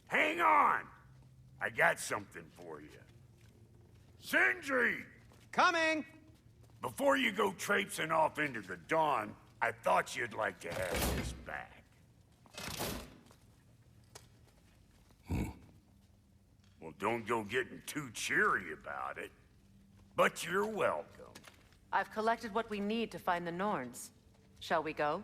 Hang on! I got something for you. Sindri! Coming! Before you go traipsing off into the dawn, I thought you'd like to have this back. Well, don't go getting too cheery about it. But you're welcome. I've collected what we need to find the Norns. Shall we go?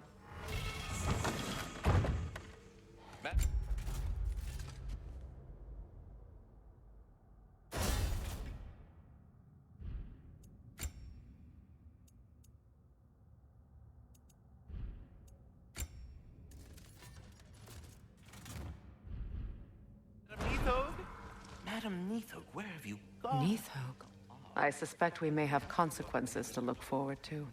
Madam Neathog, where have you gone? Neathog? I suspect we may have consequences to look forward to.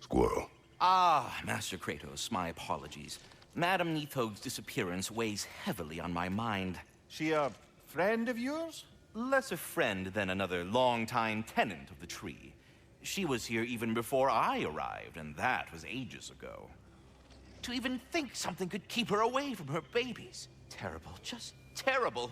Squirrel. Ah, Master Kratos, my apologies. Madam Neathog's disappearance weighs heavily on my mind. She a friend of yours? Less a friend than another longtime tenant of the tree. She was here even before I arrived, and that was ages ago. To even think something could keep her away from her babies. Terrible, just terrible.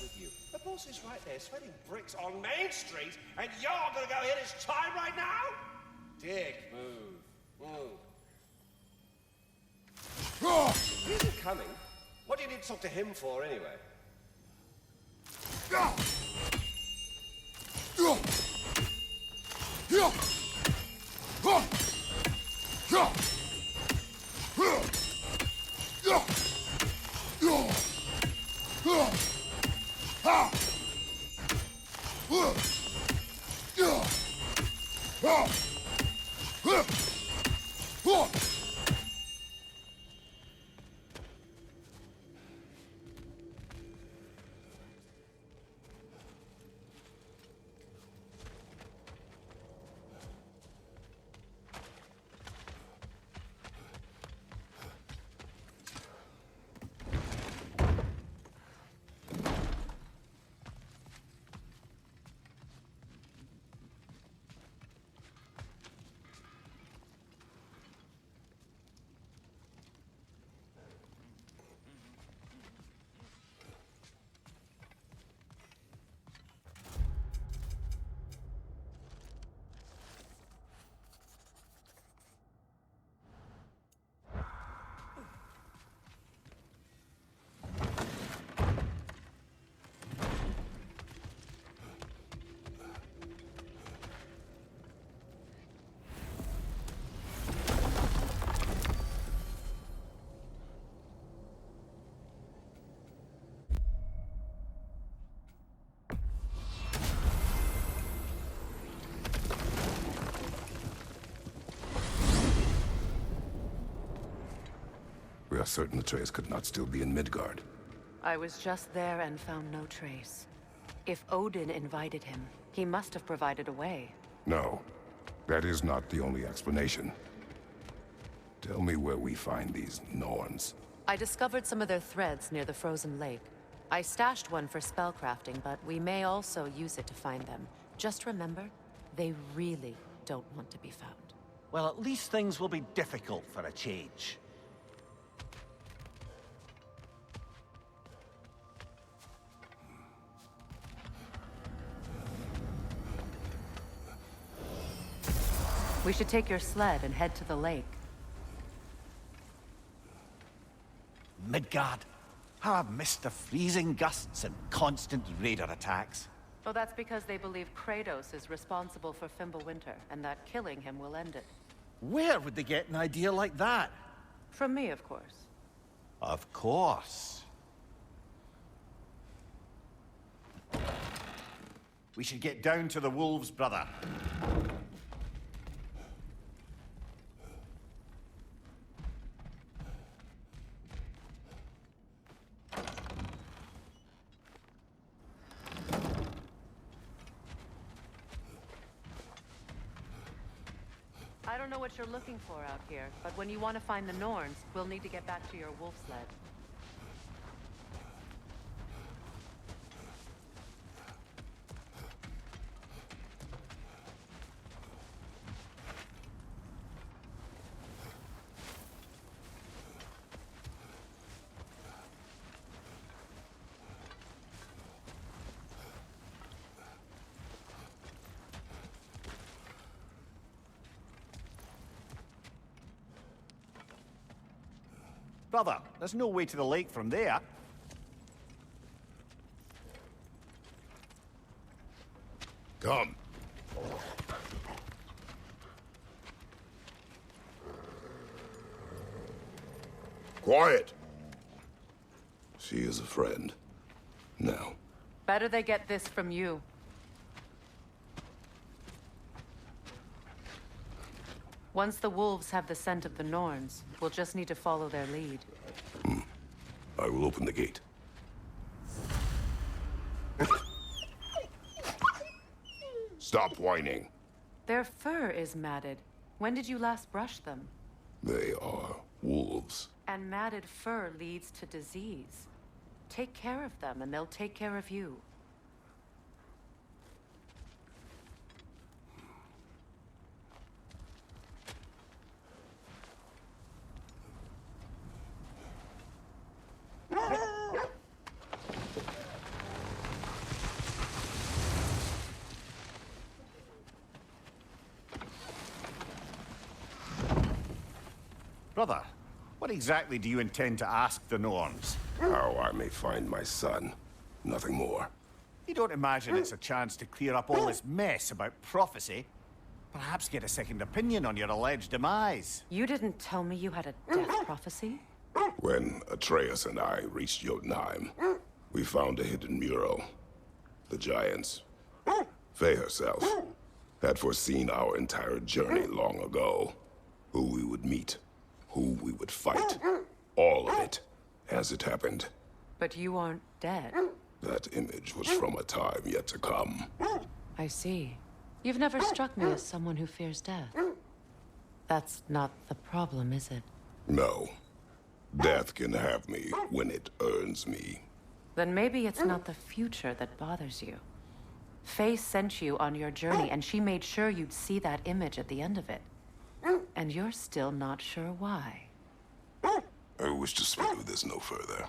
With you. The boss is right there, sweating bricks on Main Street, and you're gonna go hit his time right now? Dick, move. He isn't coming. What do you need to talk to him for, anyway? We are certain the trace could not still be in Midgard. I was just there and found no trace. If Odin invited him, he must have provided a way. No, that is not the only explanation. Tell me where we find these Norns. I discovered some of their threads near the frozen lake. I stashed one for spellcrafting, but we may also use it to find them. Just remember, they really don't want to be found. Well, at least things will be difficult for a change. We should take your sled and head to the lake. Midgard. How I've missed the freezing gusts and constant raider attacks. Oh, that's because they believe Kratos is responsible for Fimbulwinter, and that killing him will end it. Where would they get an idea like that? From me, of course. Of course. We should get down to the wolves, brother. don't know what you're looking for out here, but when you want to find the Norns, we'll need to get back to your wolf sled. Brother, there's no way to the lake from there. Come. Quiet! She is a friend. Now. Better they get this from you. Once the wolves have the scent of the Norns, we'll just need to follow their lead. I will open the gate. Stop whining. Their fur is matted. When did you last brush them? They are wolves. And matted fur leads to disease. Take care of them, and they'll take care of you. Brother, what exactly do you intend to ask the Norns? How I may find my son. Nothing more. You don't imagine it's a chance to clear up all this mess about prophecy? Perhaps get a second opinion on your alleged demise. You didn't tell me you had a death prophecy? When Atreus and I reached Jotunheim, we found a hidden mural. The Giants, Faye herself, had foreseen our entire journey long ago. Who we would meet, who we would fight. All of it, as it happened. But you aren't dead. That image was from a time yet to come. I see. You've never struck me as someone who fears death. That's not the problem, is it? No. Death can have me when it earns me. Then maybe it's not the future that bothers you. Faye sent you on your journey, and she made sure you'd see that image at the end of it. And you're still not sure why. I wish to speak of this no further.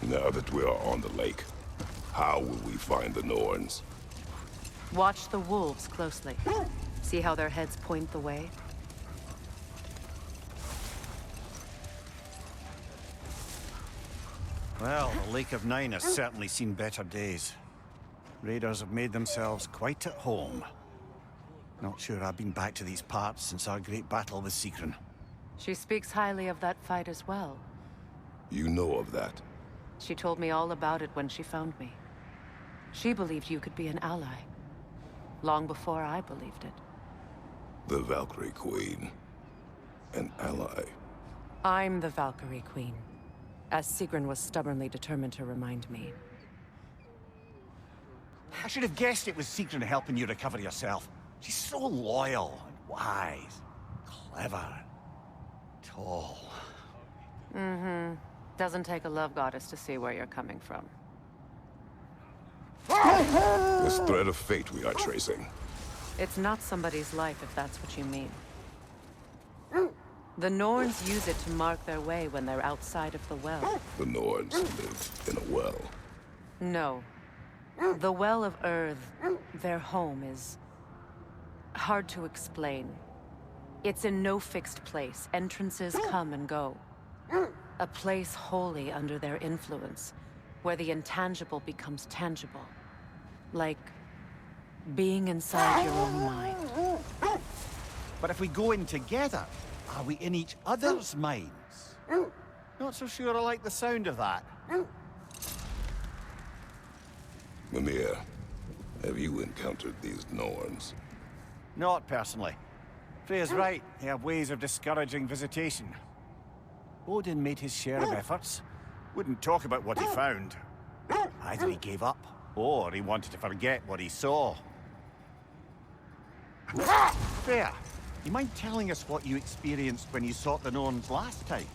Now that we are on the lake, how will we find the Norns? Watch the wolves closely. See how their heads point the way? Well, the Lake of Nine has certainly seen better days. Raiders have made themselves quite at home. Not sure I've been back to these parts since our great battle with Sigrun. She speaks highly of that fight as well. You know of that? She told me all about it when she found me. She believed you could be an ally. Long before I believed it. The Valkyrie Queen. An ally. I'm the Valkyrie Queen, as Sigrun was stubbornly determined to remind me. I should have guessed it was Sigrun helping you recover yourself. She's so loyal and wise, clever, tall. Mm-hmm. Doesn't take a love goddess to see where you're coming from. This thread of fate we are tracing. It's not somebody's life, if that's what you mean. The Norns use it to mark their way when they're outside of the well. The Nords live in a well. No. The Well of Earth, their home, is hard to explain. It's in no fixed place. Entrances come and go. A place wholly under their influence, where the intangible becomes tangible. Like being inside your own mind. But if we go in together, are we in each other's minds? Not so sure I like the sound of that. Mimir, have you encountered these Norns? Not personally. Freya's right. They have ways of discouraging visitation. Odin made his share of efforts. Wouldn't talk about what he found. Either he gave up, or he wanted to forget what he saw. Freya, you mind telling us what you experienced when you sought the Norns last time?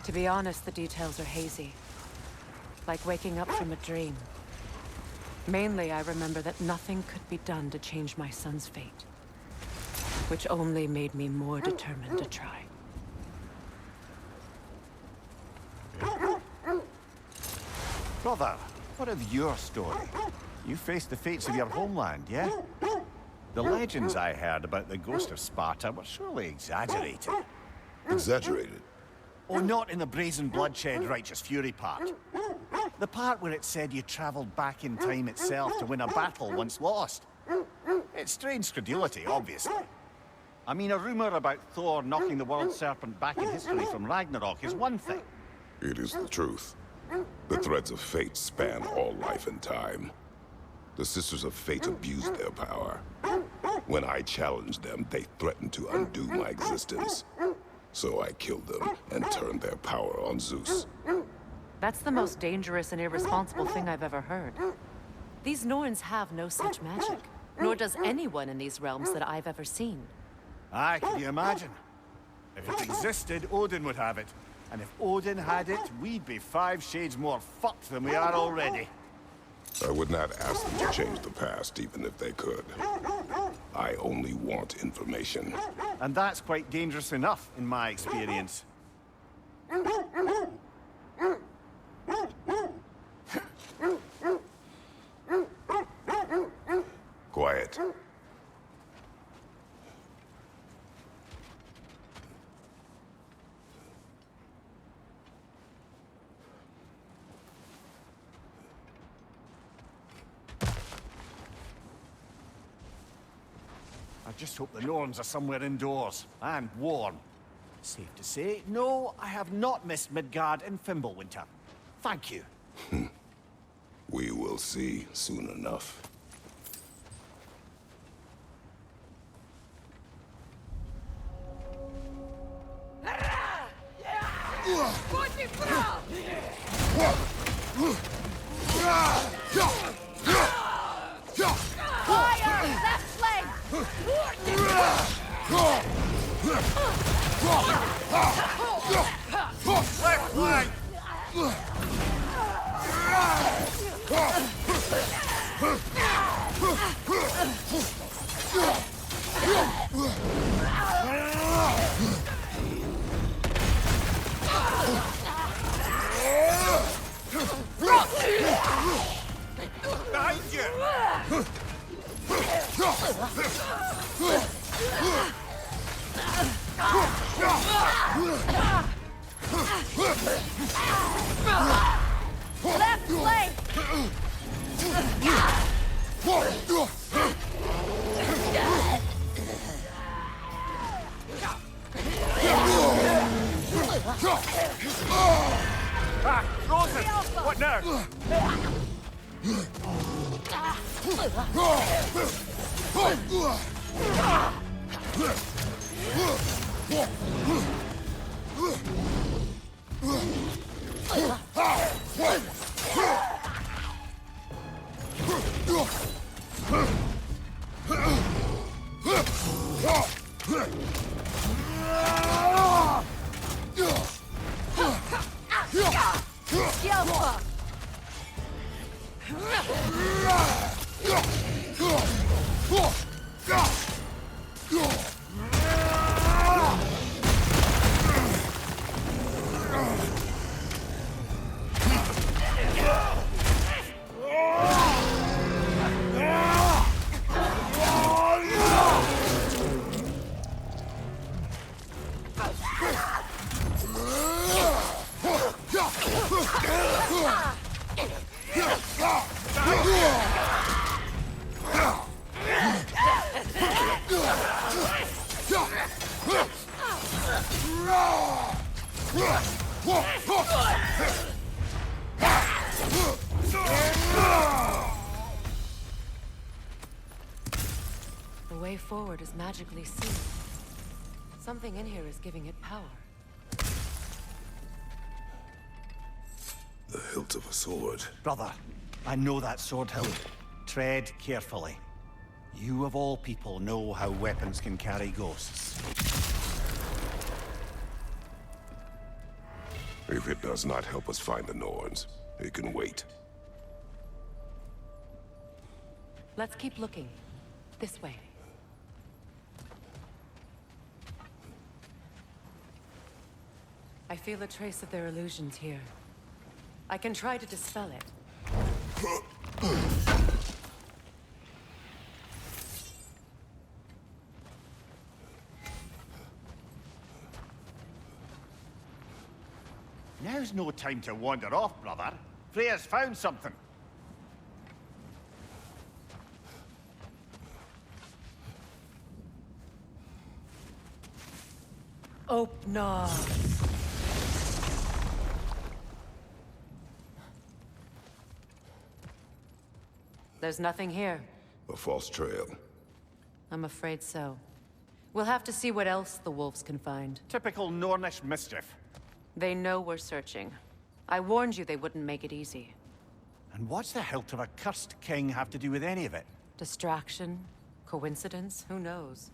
To be honest, the details are hazy. Like waking up from a dream. Mainly, I remember that nothing could be done to change my son's fate. Which only made me more determined to try. Brother, what of your story? You faced the fates of your homeland, yeah? The legends I heard about the ghost of Sparta were surely exaggerated. Exaggerated? Oh, not in the brazen bloodshed righteous fury part. The part where it said you traveled back in time itself to win a battle once lost. It's strange credulity, obviously. I mean, a rumor about Thor knocking the world serpent back in history from Ragnarok is one thing. It is the truth. The threads of fate span all life and time. The Sisters of Fate abused their power. When I challenged them, they threatened to undo my existence. So I killed them and turned their power on Zeus. That's the most dangerous and irresponsible thing I've ever heard. These Norns have no such magic. Nor does anyone in these realms that I've ever seen. Aye, can you imagine? If it existed, Odin would have it. And if Odin had it, we'd be 5 shades more fucked than we are already. I would not ask them to change the past, even if they could. I only want information. And that's quite dangerous enough, in my experience. Quiet. I just hope the Norns are somewhere indoors, and warm. Safe to say, no, I have not missed Midgard and Fimbulwinter. Thank you. We will see soon enough. Fire! Left flank! Left flank! Behind you! Left flank! Ah, Rosa! What now? The way forward is magically sealed. Something in here is giving it power. The hilt of a sword. Brother, I know that sword hilt. Tread carefully. You of all people know how weapons can carry ghosts. If it does not help us find the Norns, it can wait. Let's keep looking. This way. I feel a trace of their illusions here. I can try to dispel it. Now's no time to wander off, brother. Freya's found something. Opnar. There's nothing here. A false trail. I'm afraid so. We'll have to see what else the wolves can find. Typical Nornish mischief. They know we're searching. I warned you they wouldn't make it easy. And what's the hilt of a cursed king have to do with any of it? Distraction? Coincidence? Who knows?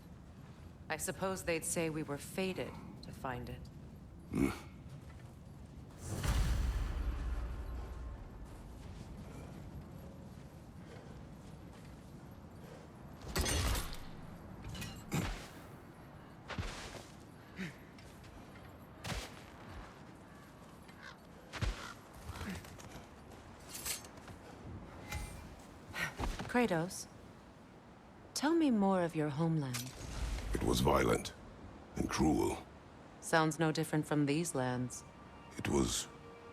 I suppose they'd say we were fated to find it. Kratos, tell me more of your homeland. It was violent and cruel. Sounds no different from these lands. It was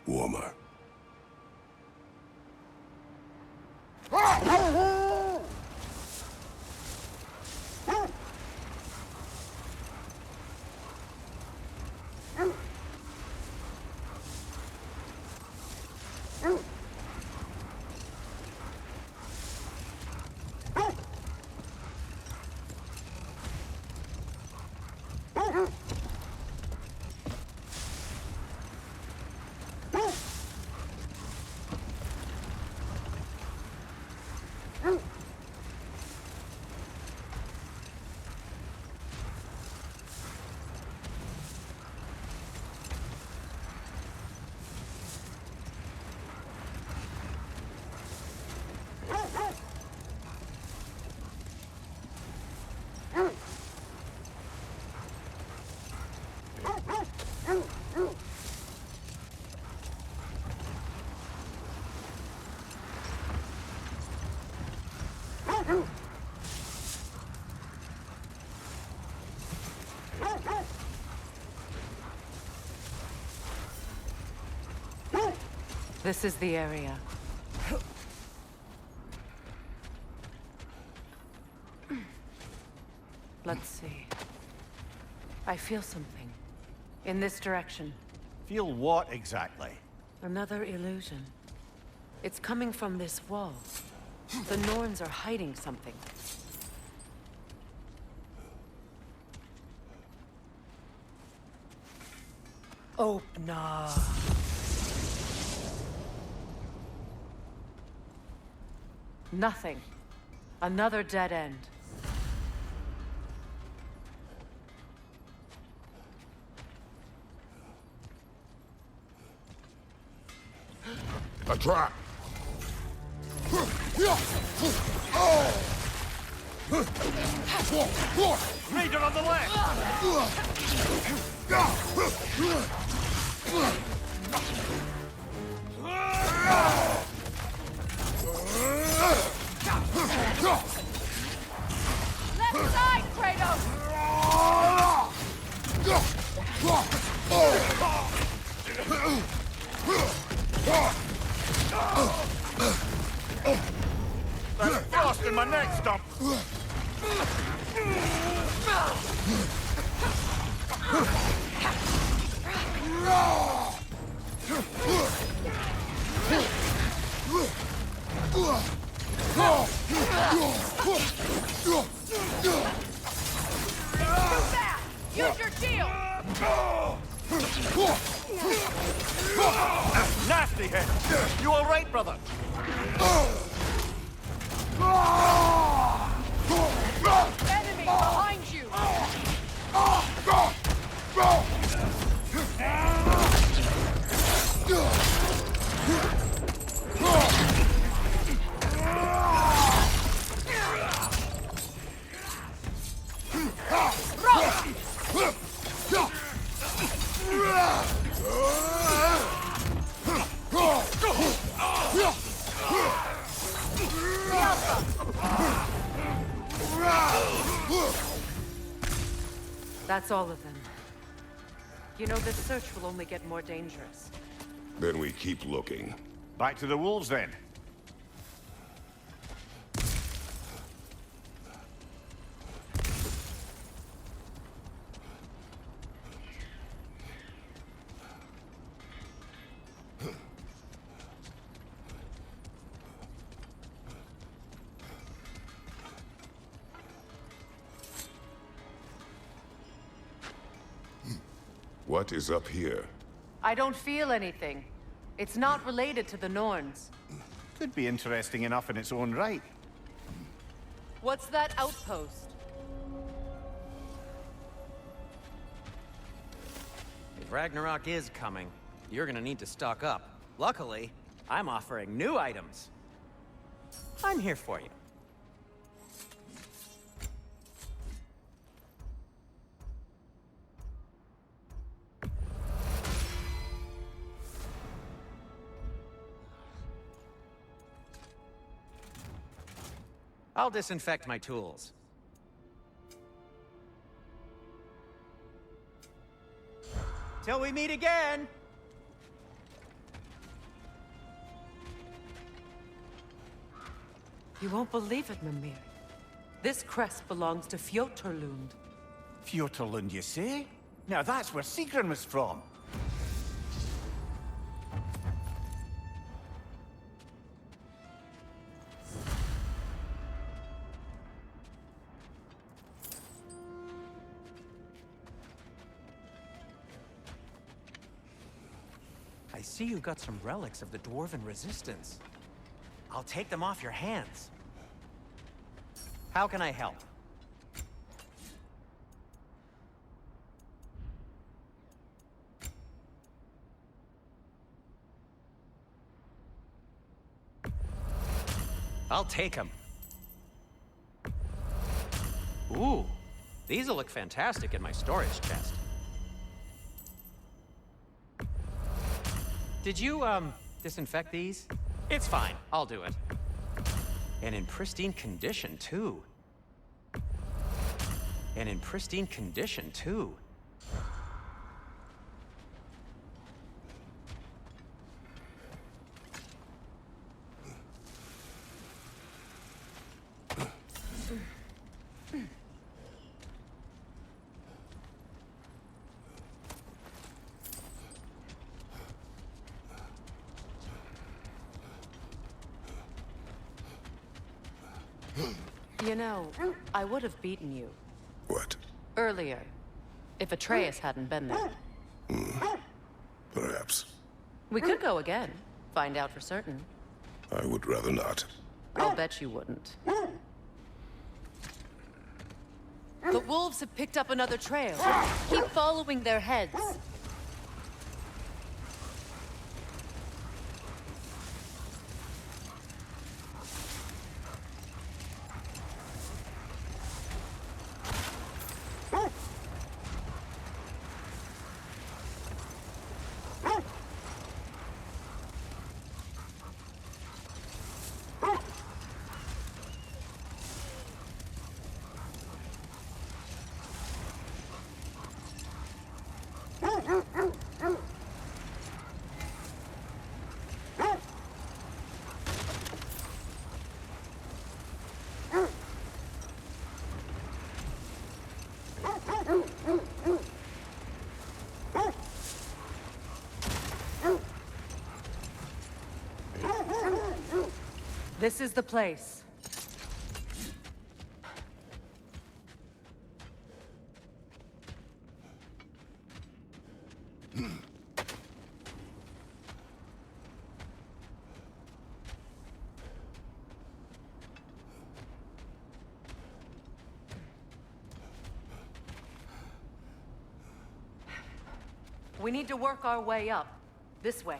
warmer. This is the area. Let's see. I feel something. In this direction. Feel what exactly? Another illusion. It's coming from this wall. The Norns are hiding something. Opener. Nothing. Another dead end. A trap! Raider on the left! Left side, Kratos! There's frost in my neck stump! Use your shield! Nasty hit! You all right, brother? Enemy behind you! That's all of them. You know, this search will only get more dangerous. Then we keep looking. Back to the wolves, then. What is up here? I don't feel anything. It's not related to the Norns. Could be interesting enough in its own right. What's that outpost? If Ragnarok is coming, you're gonna need to stock up. Luckily, I'm offering new items. I'm here for you. I'll disinfect my tools. Till we meet again! You won't believe it, Mimir. This crest belongs to Fjoturlund. Fjoturlund, you say? Now that's where Sigrun was from. I see you got some relics of the Dwarven Resistance. I'll take them off your hands. How can I help? I'll take them. Ooh, these'll look fantastic in my storage chest. Did you, disinfect these? It's fine, I'll do it. And in pristine condition, too. And in pristine condition, too. You know, I would have beaten you What? earlier, if Atreus hadn't been there. Perhaps. We could go again, find out for certain. I would rather not. I'll bet you wouldn't. The wolves have picked up another trail. Keep following their heads. This is the place. We need to work our way up. This way.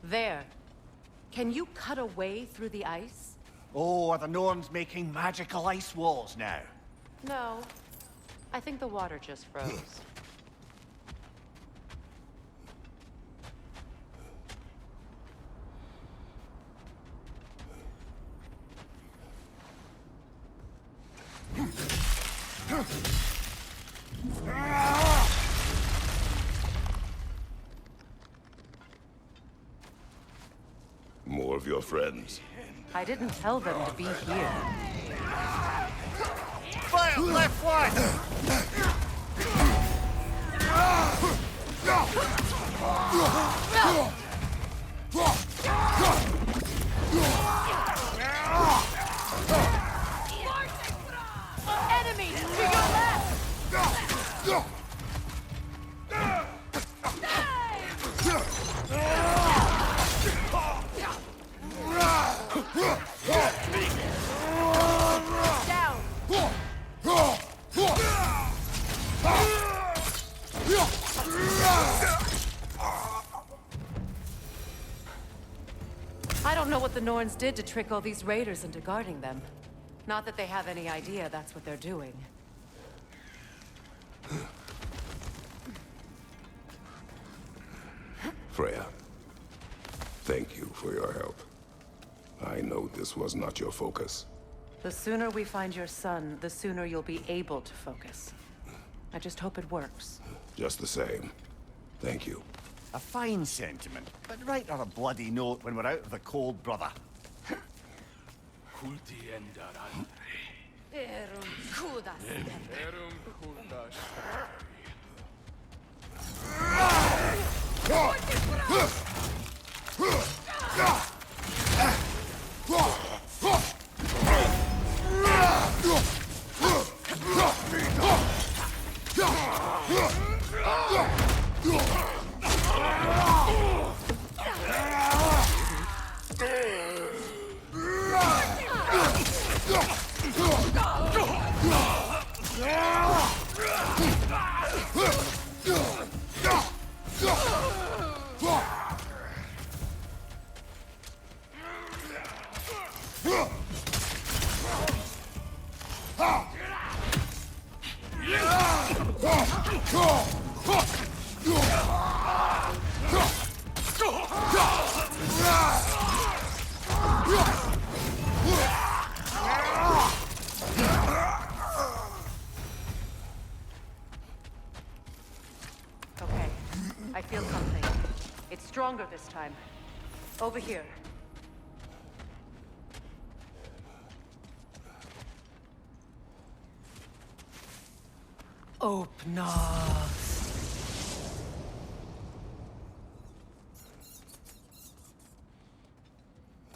There. Can you cut a way through the ice? Oh, are the Norns making magical ice walls now? No. I think the water just froze. More of your friends. I didn't tell them to be here. Fire! Left flank! Enemy to your left! I don't know what the Norns did to trick all these raiders into guarding them. Not that they have any idea that's what they're doing. Freya, thank you for your help. I know this was not your focus. The sooner we find your son, the sooner you'll be able to focus. I just hope it works. Just the same. Thank you. A fine sentiment, but write her a bloody note when we're out of the cold, brother. stronger this time. Over here. Open up.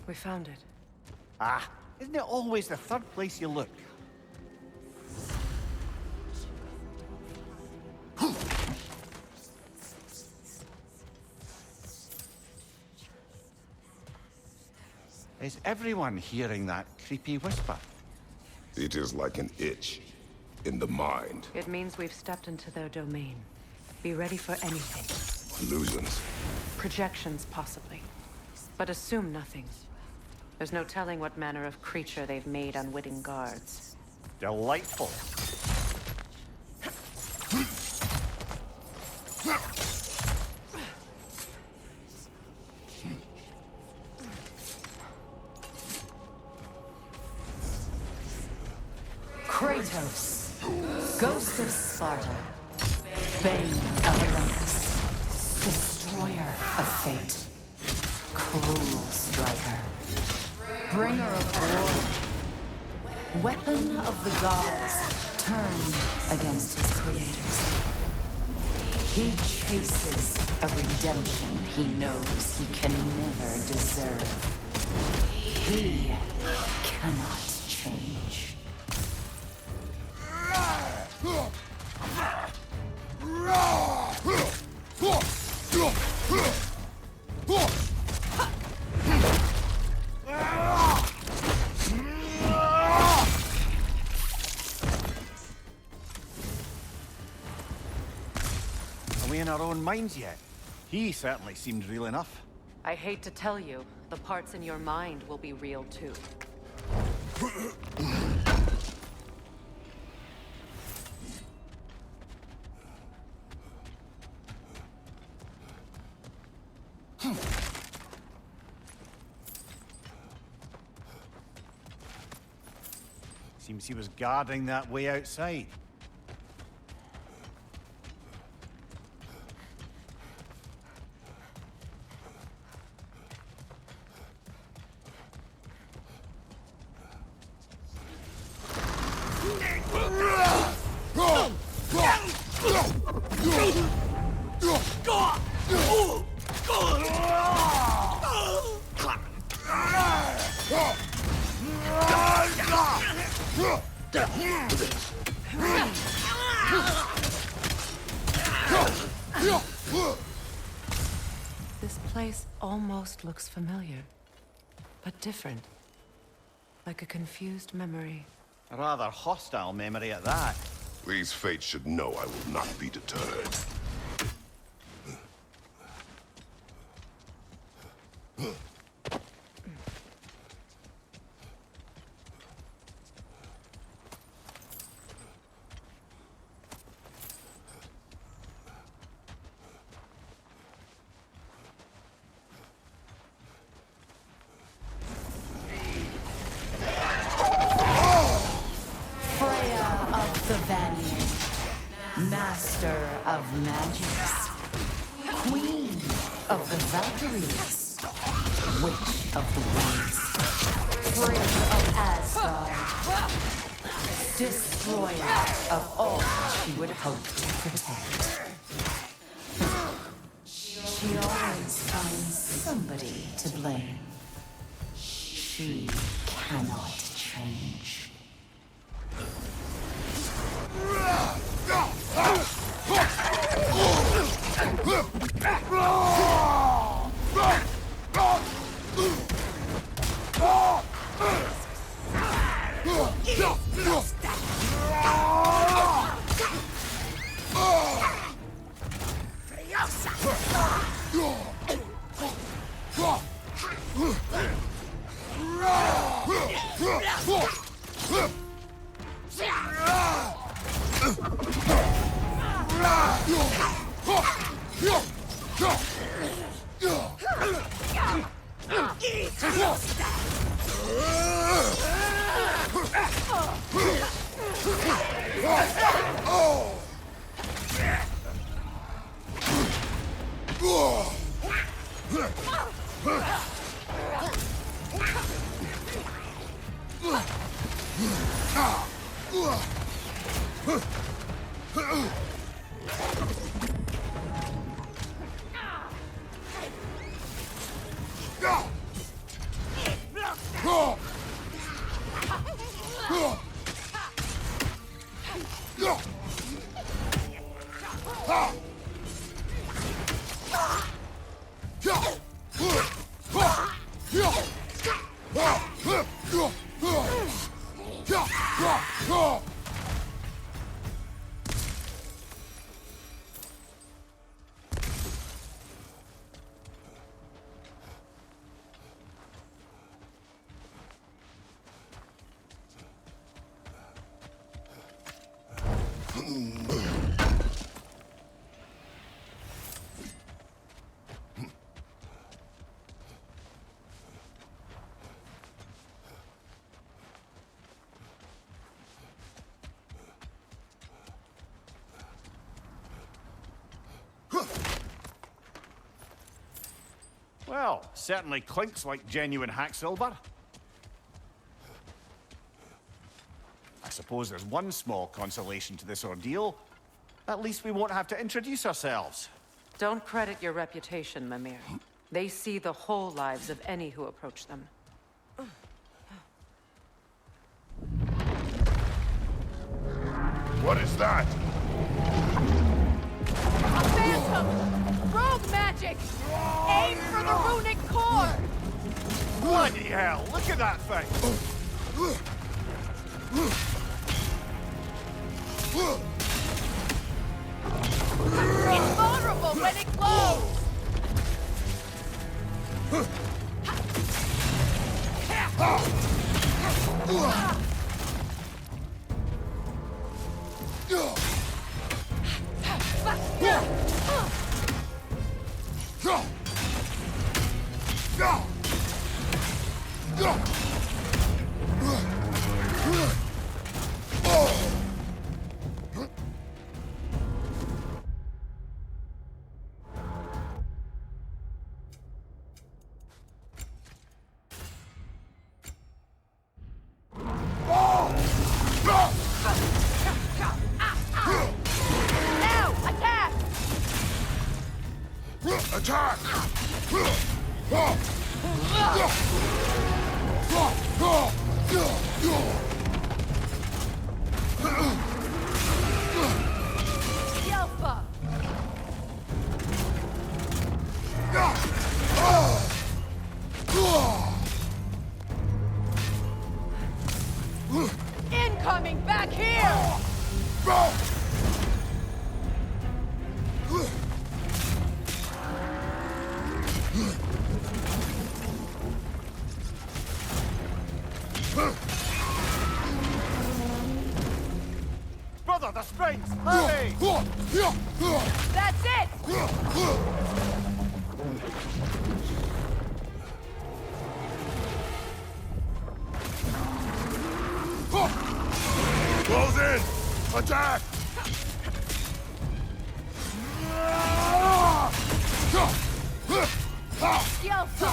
We found it. Ah, isn't it always the third place you look? Is everyone hearing that creepy whisper? It is like an itch in the mind. It means we've stepped into their domain. Be ready for anything. Illusions. Projections, possibly. But assume nothing. There's no telling what manner of creature they've made unwitting guards. Delightful. Kratos, Ghost of Sparta, Bane of Olympus, Destroyer of Fate, Cruel Striker, Bringer of Glory, Weapon of the Gods, turned against his creators. He chases a redemption he knows he can never deserve. He cannot change. Are we in our own minds yet? He certainly seemed real enough. I hate to tell you, the parts in your mind will be real too. Seems he was guarding that way outside. This place almost looks familiar, but different. Like a confused memory. A rather hostile memory at that. These fates should know I will not be deterred. Freya of the Vanir, Master of Magics, Queen of the Valkyries, Witch of the Winds, Friend of Asgard, Destroyer of all she would hope to protect. She always finds somebody to blame. She cannot change. Well, certainly clinks like genuine hack silver. I suppose there's one small consolation to this ordeal. At least we won't have to introduce ourselves. Don't credit your reputation, Mimir. They see the whole lives of any who approach them. What is that? A phantom! Rogue magic! Aim for the runic core! Bloody hell, look at that thing! It's vulnerable when it glows! Now, attack! Attack! Yelpa! Incoming back here! Brother, the springs! Hurry! That's it! Close in! Attack! Yelpa!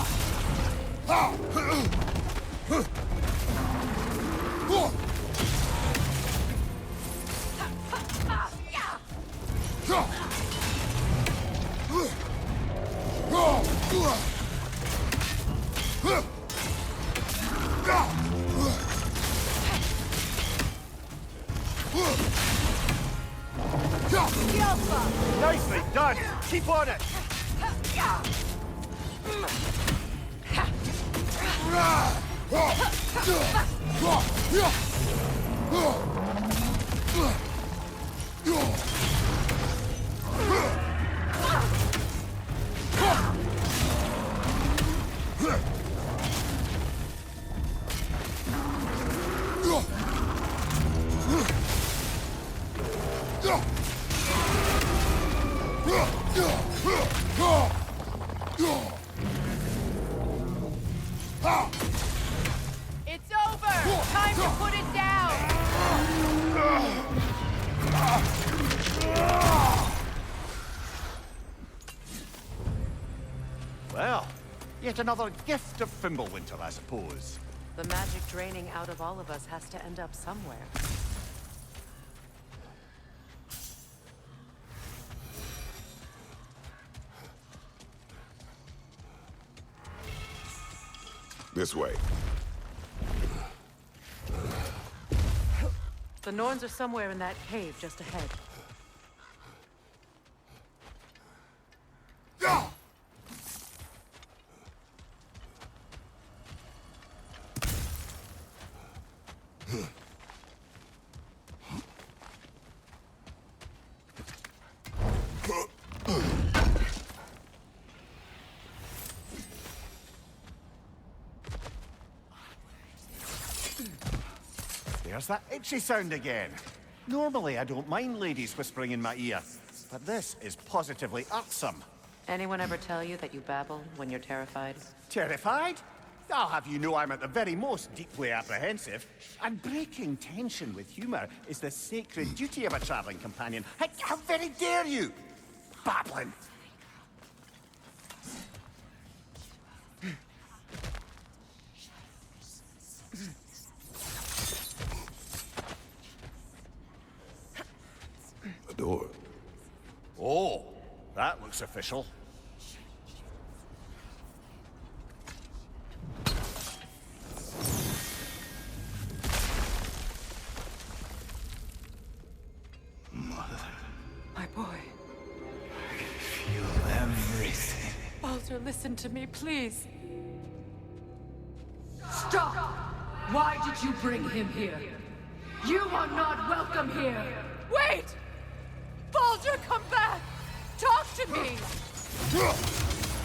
Yelpa! Nicely done! Keep on it! It's over! Time to put it down! Well, yet another gift of Fimbulwinter, I suppose. The magic draining out of all of us has to end up somewhere. This way. The Norns are somewhere in that cave just ahead. There's that itchy sound again. Normally, I don't mind ladies whispering in my ear, but this is positively irksome. Anyone ever tell you that you babble when you're terrified? Terrified? I'll have you know I'm at the very most deeply apprehensive. And breaking tension with humor is the sacred duty of a traveling companion. How very dare you! Babbling! A door. Oh, that looks official. My boy. I can feel everything. Baldur, listen to me, please. Stop! Why did you bring him here? You are not welcome here! Wait! Baldur, come back! Talk to me!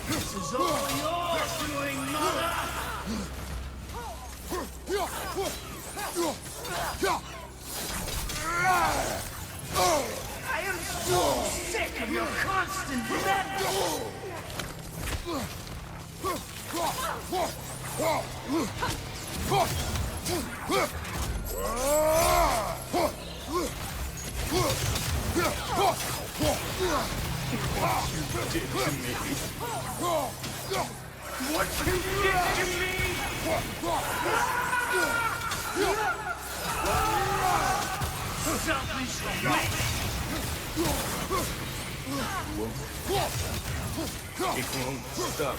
This is all your doing, mother! I am so sick of your constant madness! What you did to me! Selfish witch! It won't stop.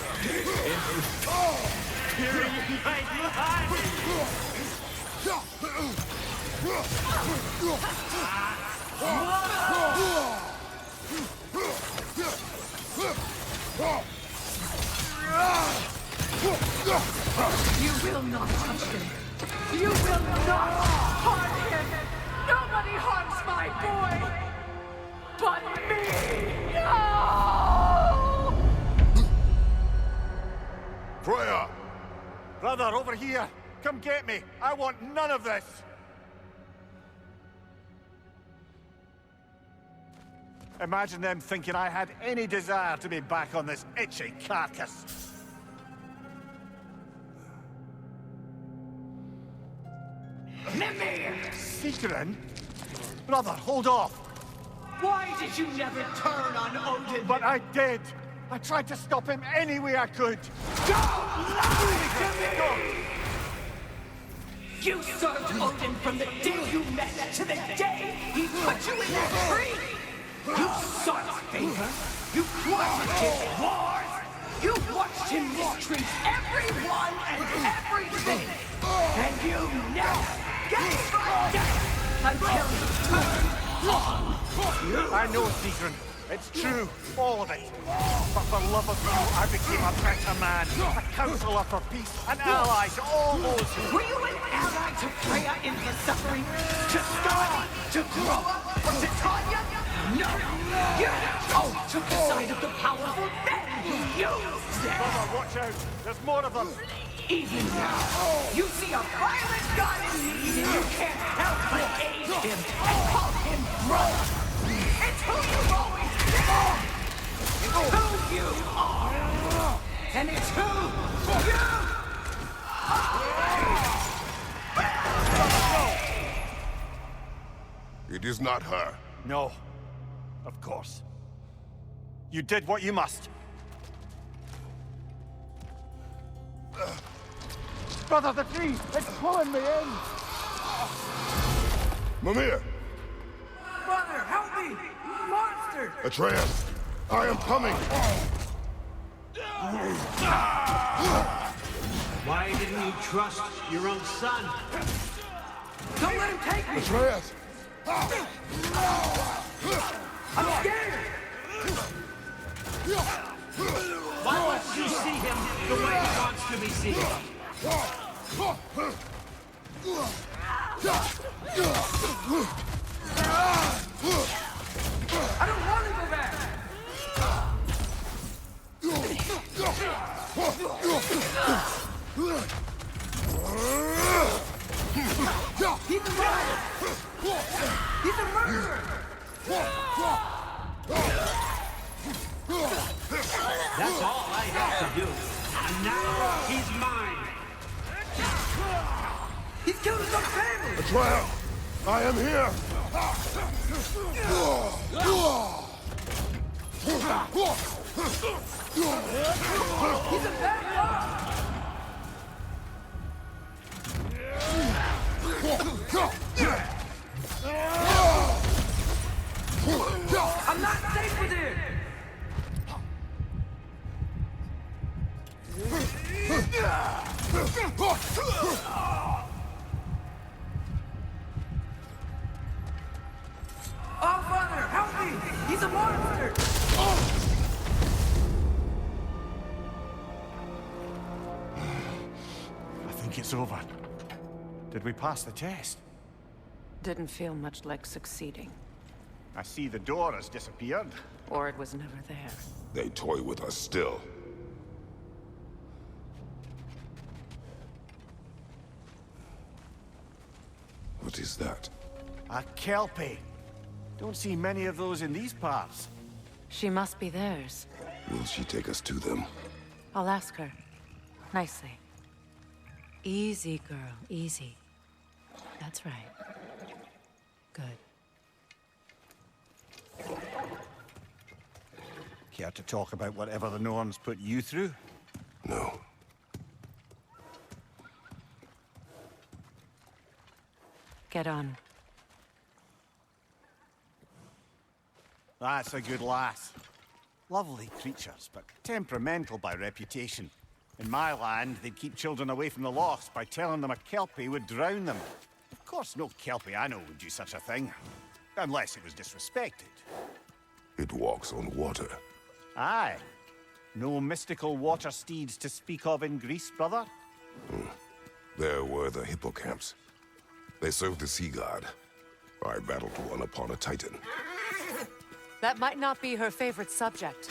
Tearing my life! You will not touch him! You will not harm him! Nobody harms my boy! But me! No! Freya! Brother, over here! Come get me! I want none of this! Imagine them thinking I had any desire to be back on this itchy carcass. Mimir! Seekerin? Brother, hold off! Why did you never turn on Odin? But I did! I tried to stop him any way I could! Don't lie to me! You served Odin from the day you met to the day he put you in that tree! You sought his favor! You plotted his wars! You watched him mistreat everyone and everything! And you never gave a death until you turned on! I know, Seekerin. It's true, all of it. But for love of you, I became a better man. A counselor for peace, an ally to all those who... Were you an ally to Freya in her suffering? To Skadi? To Groa? Or to Tanya? No! You took the side of the powerful men who used them! Brother, watch out. There's more of them. Even now, you see a violent god in need and you can't help but aid him and call him brother! It's who you've always been! It's who you are! And it's who you are! It is not her. No. Of course. You did what you must. Brother, the tree! It's pulling me in! Mimir! Brother, help me! Monster! Atreus! I am coming! Why didn't you trust your own son? Don't let him take me! Atreus! I'm scared! Why won't you see him the way he wants to be seen? I don't want to go back! He's a liar! He's a murderer! That's all I have to do. And now he's mine. He's killed his own family! Atreus! I am here! He's a bad guy! I'm not safe with him! Oh, Father, help me! He's a monster! I think it's over. Did we pass the test? Didn't feel much like succeeding. I see the door has disappeared. Or it was never there. They toy with us still. What is that? A Kelpie. Don't see many of those in these parts. She must be theirs. Will she take us to them? I'll ask her. Nicely. Easy, girl. Easy. That's right. Good. Care to talk about whatever the Norns put you through? No. Get on. That's a good lass. Lovely creatures, but temperamental by reputation. In my land, they'd keep children away from the lost by telling them a Kelpie would drown them. Of course, no Kelpie I know would do such a thing. Unless it was disrespected. It walks on water. Aye. No mystical water steeds to speak of in Greece, brother? There were the hippocamps. They served the sea god. I battled one upon a titan. That might not be her favorite subject.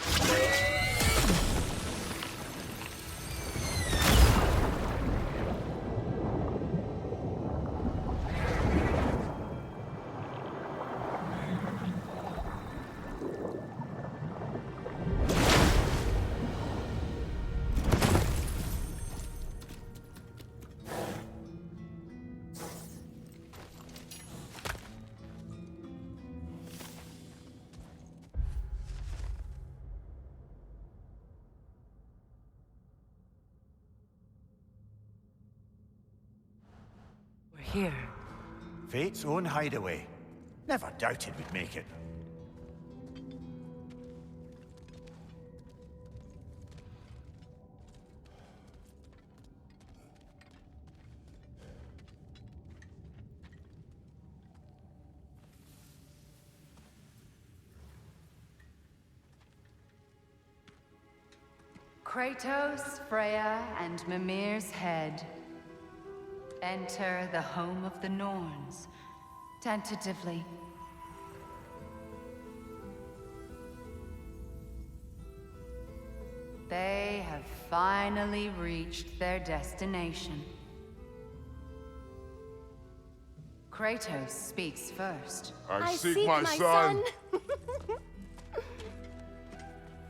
Here. Fate's own hideaway. Never doubted we'd make it. Kratos, Freya, and Mimir's head. Enter the home of the Norns, tentatively. They have finally reached their destination. Kratos speaks first. I seek my son.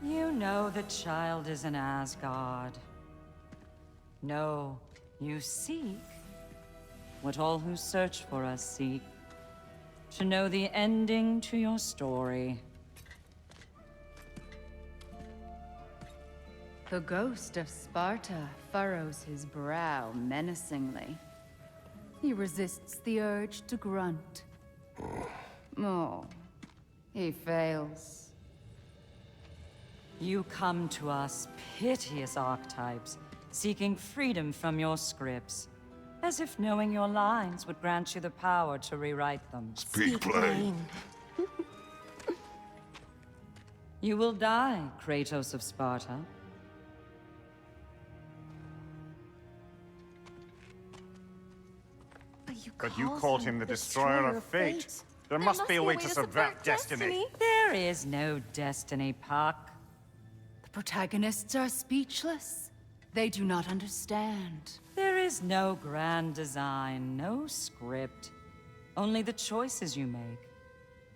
You know the child is in Asgard. No, you seek what all who search for us seek. To know the ending to your story. The ghost of Sparta furrows his brow menacingly. He resists the urge to grunt. Oh, he fails. You come to us, piteous archetypes, seeking freedom from your scripts. As if knowing your lines would grant you the power to rewrite them. Speak plain. You will die, Kratos of Sparta. But you called him the Destroyer of Fate. There must be a way to subvert destiny. There is no destiny, Puck. The protagonists are speechless. They do not understand. There is no grand design, no script. Only the choices you make.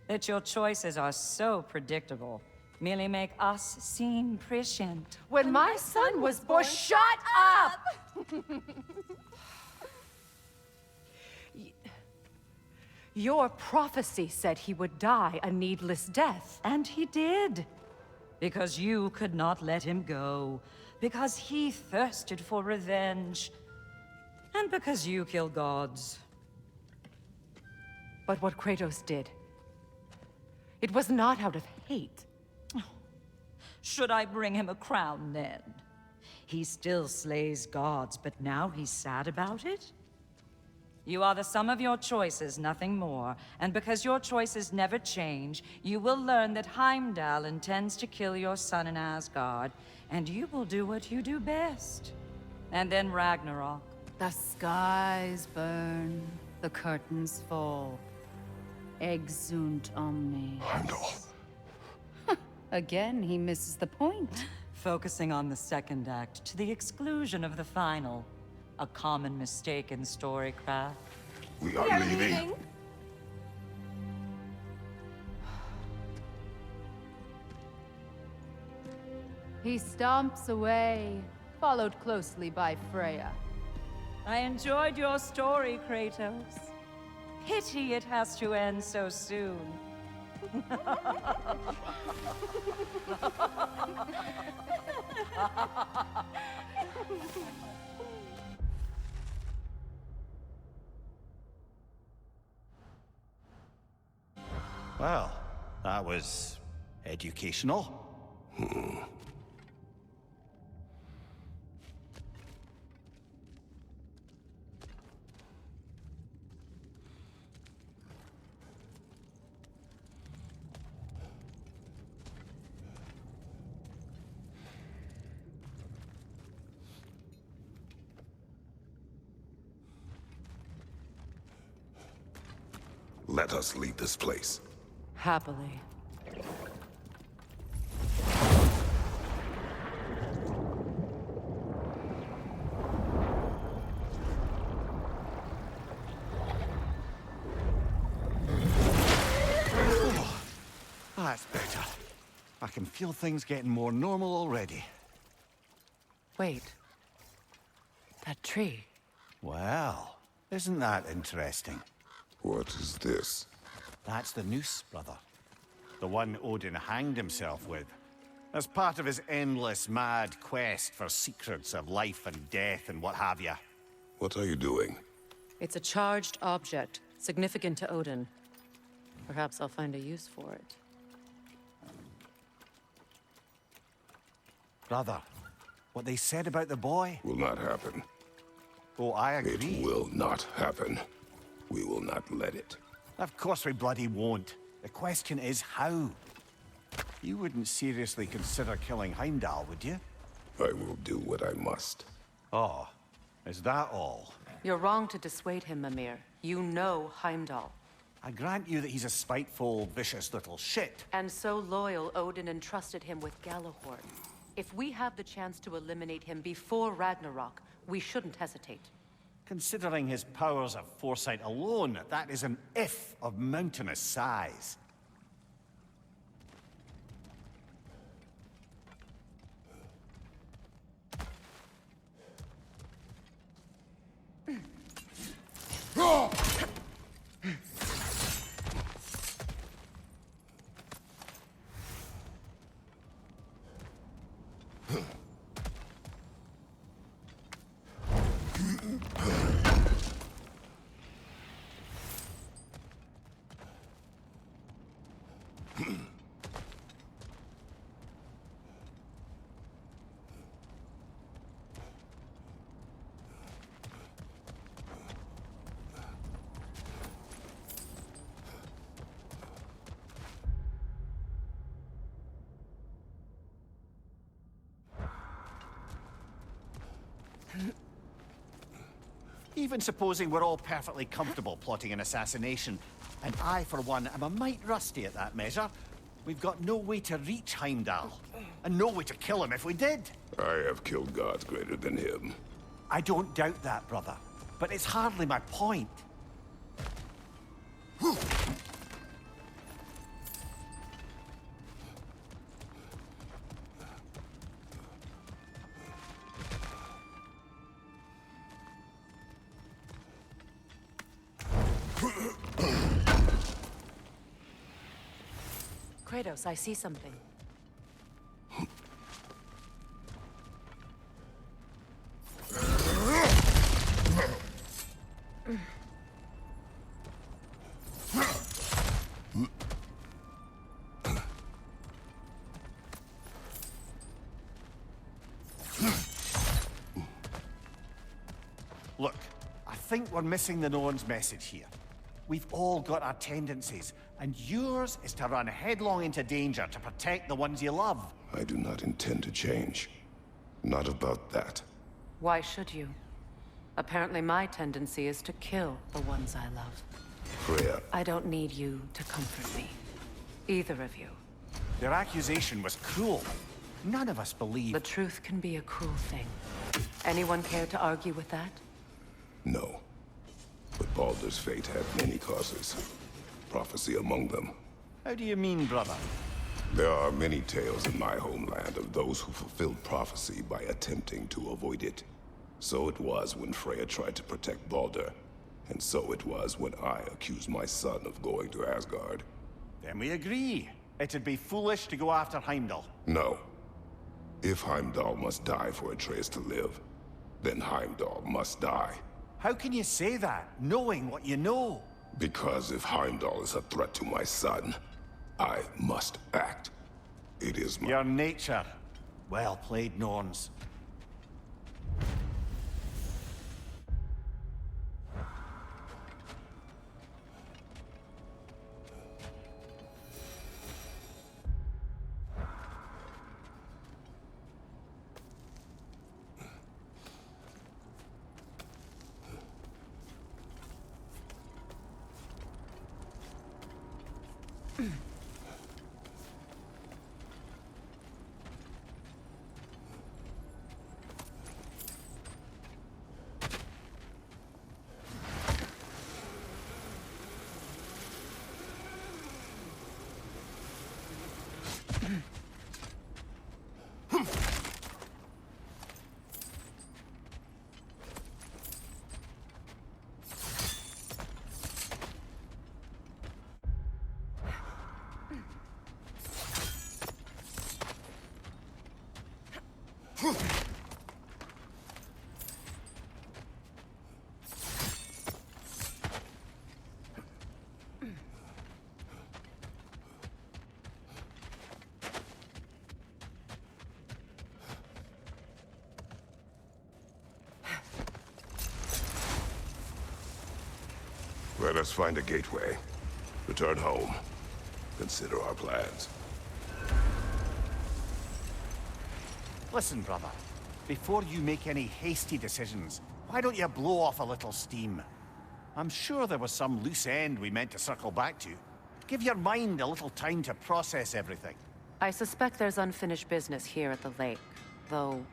That your choices are so predictable merely make us seem prescient. When my son was born, shut up! Your prophecy said he would die a needless death. And he did. Because you could not let him go. Because he thirsted for revenge. And because you kill gods. But what Kratos did, it was not out of hate. Should I bring him a crown then? He still slays gods, but now he's sad about it? You are the sum of your choices, nothing more. And because your choices never change, you will learn that Heimdall intends to kill your son in Asgard, and you will do what you do best. And then Ragnarok. The skies burn, the curtains fall. Exunt omnes. Heimdall. Again, he misses the point. Focusing on the second act to the exclusion of the final. A common mistake in storycraft. We are leaving. He stomps away, followed closely by Freya. I enjoyed your story, Kratos. Pity it has to end so soon. Well, that was educational. Let us leave this place. Happily. That's better. I can feel things getting more normal already. Wait. That tree. Well, isn't that interesting? What is this? That's the noose, brother. The one Odin hanged himself with. As part of his endless, mad quest for secrets of life and death and what have you. What are you doing? It's a charged object, significant to Odin. Perhaps I'll find a use for it. Brother, what they said about the boy? Will not happen. Oh, I agree. It will not happen. We will not let it. Of course we bloody won't. The question is how. You wouldn't seriously consider killing Heimdall, would you? I will do what I must. Oh, is that all? You're wrong to dissuade him, Mimir. You know Heimdall. I grant you that he's a spiteful, vicious little shit. And so loyal, Odin entrusted him with Galahorn. If we have the chance to eliminate him before Ragnarok, we shouldn't hesitate. Considering his powers of foresight alone, that is an if of mountainous size. Even supposing we're all perfectly comfortable plotting an assassination, and I, for one, am a mite rusty at that measure, we've got no way to reach Heimdall, and no way to kill him if we did. I have killed gods greater than him. I don't doubt that, brother, but it's hardly my point. Kratos, I see something. Look, I think we're missing the Norn's message here. We've all got our tendencies, and yours is to run headlong into danger to protect the ones you love. I do not intend to change. Not about that. Why should you? Apparently my tendency is to kill the ones I love. Freya, I don't need you to comfort me. Either of you. Their accusation was cruel. None of us believe... The truth can be a cruel thing. Anyone care to argue with that? no. But Baldur's fate had many causes. Prophecy among them. How do you mean, brother? There are many tales in my homeland of those who fulfilled prophecy by attempting to avoid it. So it was when Freya tried to protect Baldur. And so it was when I accused my son of going to Asgard. Then we agree. It'd be foolish to go after Heimdall. No. If Heimdall must die for Atreus to live, then Heimdall must die. How can you say that, knowing what you know? Because if Heimdall is a threat to my son, I must act. It is my... Your nature. Well played, Norns. Let us find a gateway. Return home. Consider our plans. Listen, brother. Before you make any hasty decisions, why don't you blow off a little steam? I'm sure there was some loose end we meant to circle back to. Give your mind a little time to process everything. I suspect there's unfinished business here at the lake, though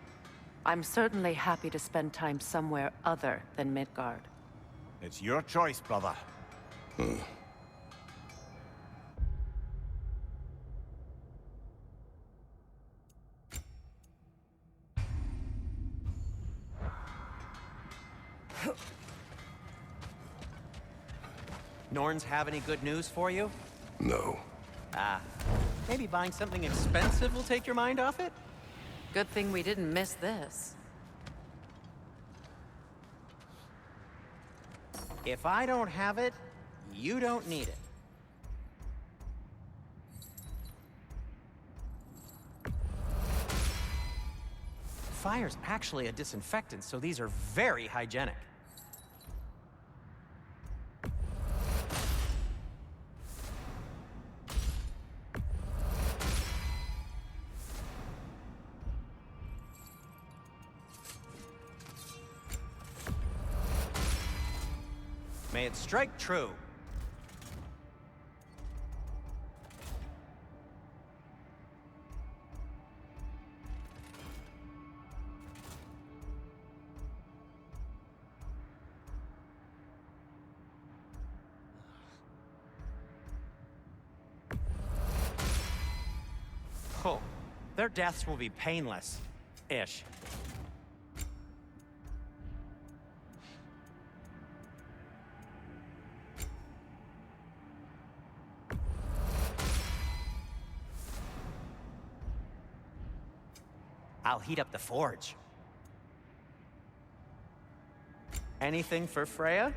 I'm certainly happy to spend time somewhere other than Midgard. It's your choice, brother. Norns have any good news for you? No. Ah, maybe buying something expensive will take your mind off it? Good thing we didn't miss this. If I don't have it, you don't need it. Fire's actually a disinfectant, so these are very hygienic. May it strike true. Oh, their deaths will be painless-ish. I'll heat up the forge. Anything for Freya?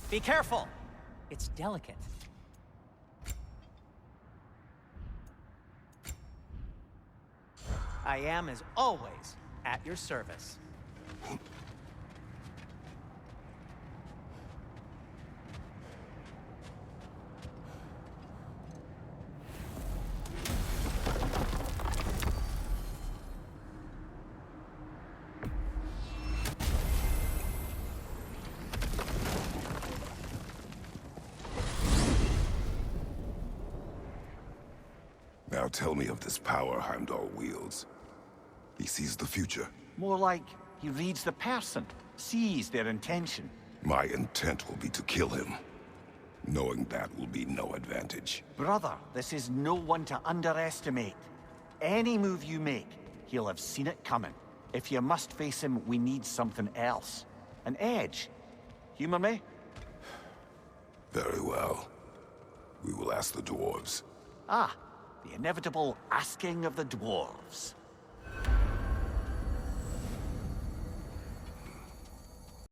Be careful! It's delicate. I am, as always, at your service. Now tell me of this power Heimdall wields. He sees the future. More like he reads the person, sees their intention. My intent will be to kill him. Knowing that will be no advantage. Brother, this is no one to underestimate. Any move you make, he'll have seen it coming. If you must face him, we need something else. An edge. Humor me? Very well. We will ask the dwarves. Ah, the inevitable asking of the dwarves.